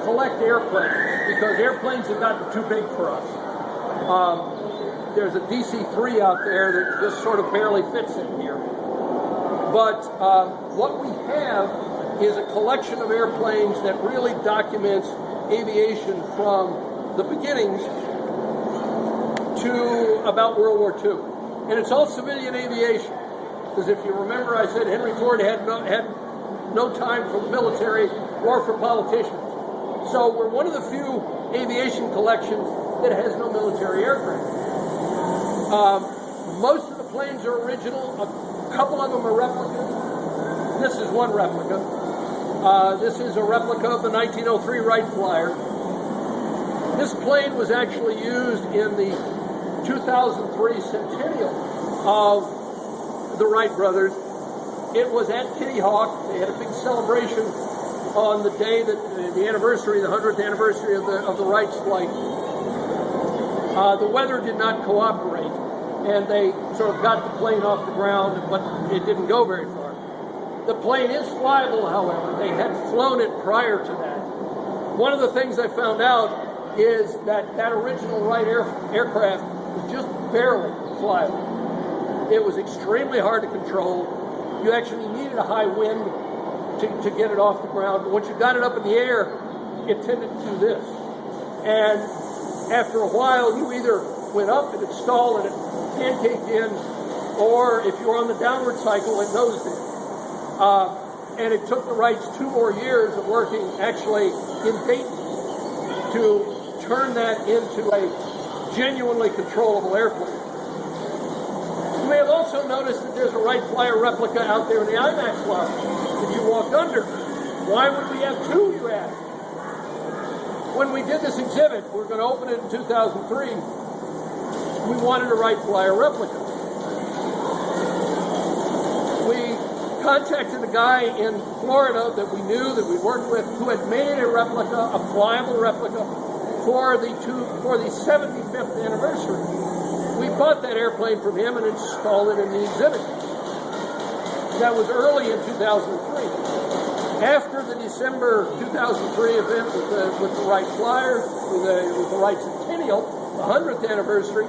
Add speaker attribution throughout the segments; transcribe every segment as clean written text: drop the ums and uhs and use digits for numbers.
Speaker 1: collect airplanes because airplanes have gotten too big for us. There's a DC-3 out there that just sort of barely fits in here. But what we have is a collection of airplanes that really documents aviation from the beginnings to about World War II. And it's all civilian aviation. Because if you remember, I said Henry Ford had no time for the military or for politicians. So we're one of the few aviation collections that has no military aircraft. Most of the planes are original. A couple of them are replicas. This is one replica. This is a replica of the 1903 Wright Flyer. This plane was actually used in the 2003 centennial of the Wright brothers. It was at Kitty Hawk. They had a big celebration on the day that the anniversary, the 100th anniversary of the Wright's flight. The weather did not cooperate, and they sort of got the plane off the ground, but it didn't go very far. The plane is flyable, however. They had flown it prior to that. One of the things I found out is that original Wright aircraft was just barely flyable. It was extremely hard to control. You actually needed a high wind to get it off the ground. But once you got it up in the air, it tended to do this. And after a while, you either went up and it stalled and it pancaked in, or if you were on the downward cycle, it nosed in. And it took the Wrights 2 more years of working actually in Dayton to turn that into a genuinely controllable airplane. You may have also noticed that there's a Wright Flyer replica out there in the IMAX lobby that you walked under. Why would we have two, you ask? When we did this exhibit, we were going to open it in 2003, we wanted a Wright Flyer replica. We contacted a guy in Florida that we knew, that we worked with, who had made a replica, a flyable replica, for the 75th anniversary. We bought that airplane from him and installed it in the exhibit. That was early in 2003. After the December 2003 event with the Wright Flyer, with the Wright Centennial, the 100th anniversary,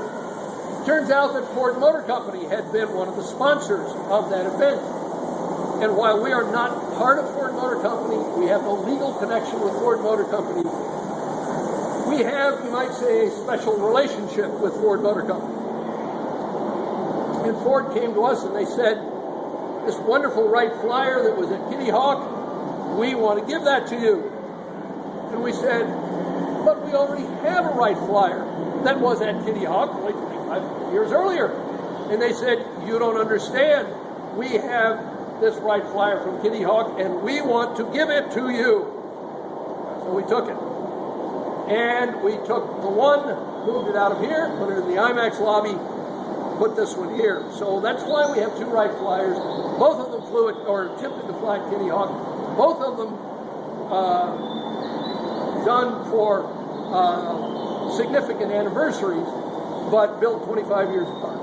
Speaker 1: turns out that Ford Motor Company had been one of the sponsors of that event. And while we are not part of Ford Motor Company, we have no legal connection with Ford Motor Company, we have, you might say, a special relationship with Ford Motor Company. And Ford came to us and they said, this wonderful Wright Flyer that was at Kitty Hawk, we want to give that to you. And we said, but we already have a Wright Flyer that was at Kitty Hawk only 25 years earlier. And they said, you don't understand. We have this Wright Flyer from Kitty Hawk and we want to give it to you. So we took it. And we took the one, moved it out of here, put it in the IMAX lobby, put this one here. So that's why we have two Wright Flyers. Both of them flew it, or attempted to fly at Kitty Hawk. Both of them done for significant anniversaries, but built 25 years apart.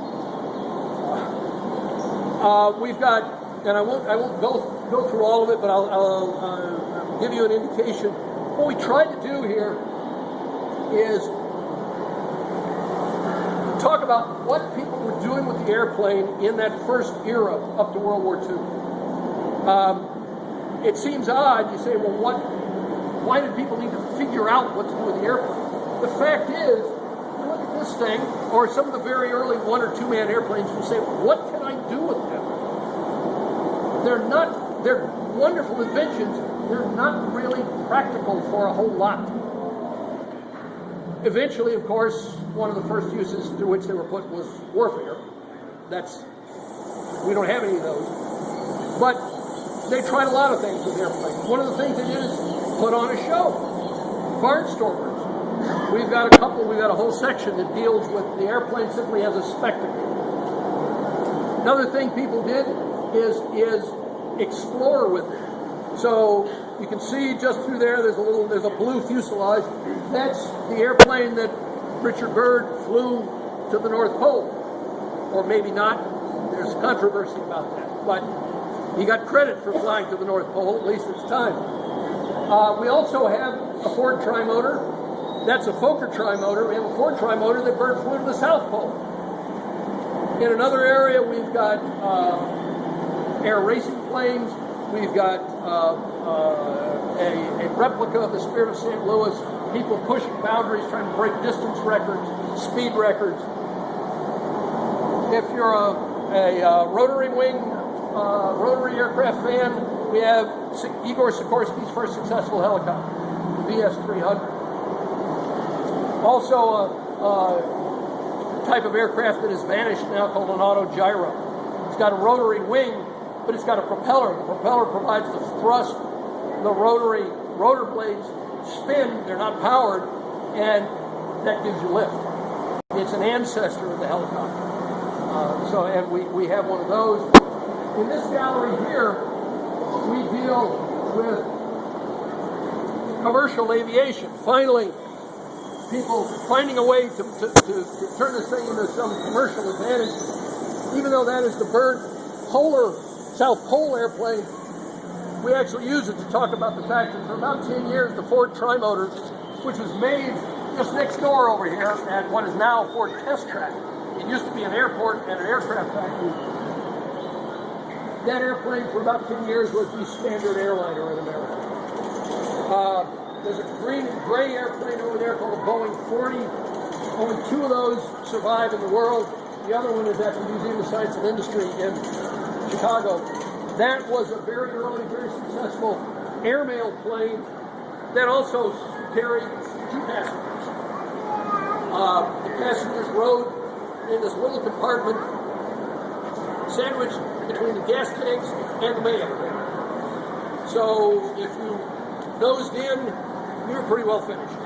Speaker 1: We've got, and I won't go through all of it, but I'll give you an indication. What we tried to do here is talk about what people were doing with the airplane in that first era up to World War II. It seems odd, you say, well, why did people need to figure out what to do with the airplane? The fact is, you look at this thing, or some of the very early 1 or 2 man airplanes, you say, what can I do with them? They're wonderful inventions, they're not really practical for a whole lot. Eventually, of course, one of the first uses through which they were put was warfare. We don't have any of those. But they tried a lot of things with airplanes. One of the things they did is put on a show. Barnstormers. We've got a whole section that deals with the airplane simply as a spectacle. Another thing people did is explore with it. So you can see just through there, there's a blue fuselage. That's the airplane that Richard Byrd flew to the North Pole. Or maybe not. There's controversy about that. But he got credit for flying to the North Pole, at least at the time. We also have a Ford tri-motor. That's a Fokker tri-motor. We have a Ford tri-motor that burned flew to the South Pole. In another area, we've got air racing planes. We've got a replica of the Spirit of St. Louis. People pushing boundaries, trying to break distance records, speed records. If you're a rotary wing, rotary aircraft fan, we have Igor Sikorsky's first successful helicopter, the VS-300. Also, a type of aircraft that has vanished now called an autogyro. It's got a rotary wing, but it's got a propeller. The propeller provides the thrust. The rotor blades spin. They're not powered, and that gives you lift. It's an ancestor of the helicopter. And we have one of those. In this gallery here, we deal with commercial aviation. Finally, people finding a way to turn this thing into some commercial advantage. Even though that is the bird South Pole airplane, we actually use it to talk about the fact that for about 10 years, the Ford tri-motor, which was made just next door over here at what is now Ford Test Track. It used to be an airport and an aircraft factory. That airplane for about 10 years was the standard airliner in America. There's a gray airplane over there called a Boeing 40. Only 2 of those survive in the world. The other one is at the Museum of Science and Industry in Chicago. That was a very early, very successful airmail plane that also carried 2 passengers. The passengers rode in this little compartment sandwiched between the gas tanks and the mail. So if you nosed in, you were pretty well finished.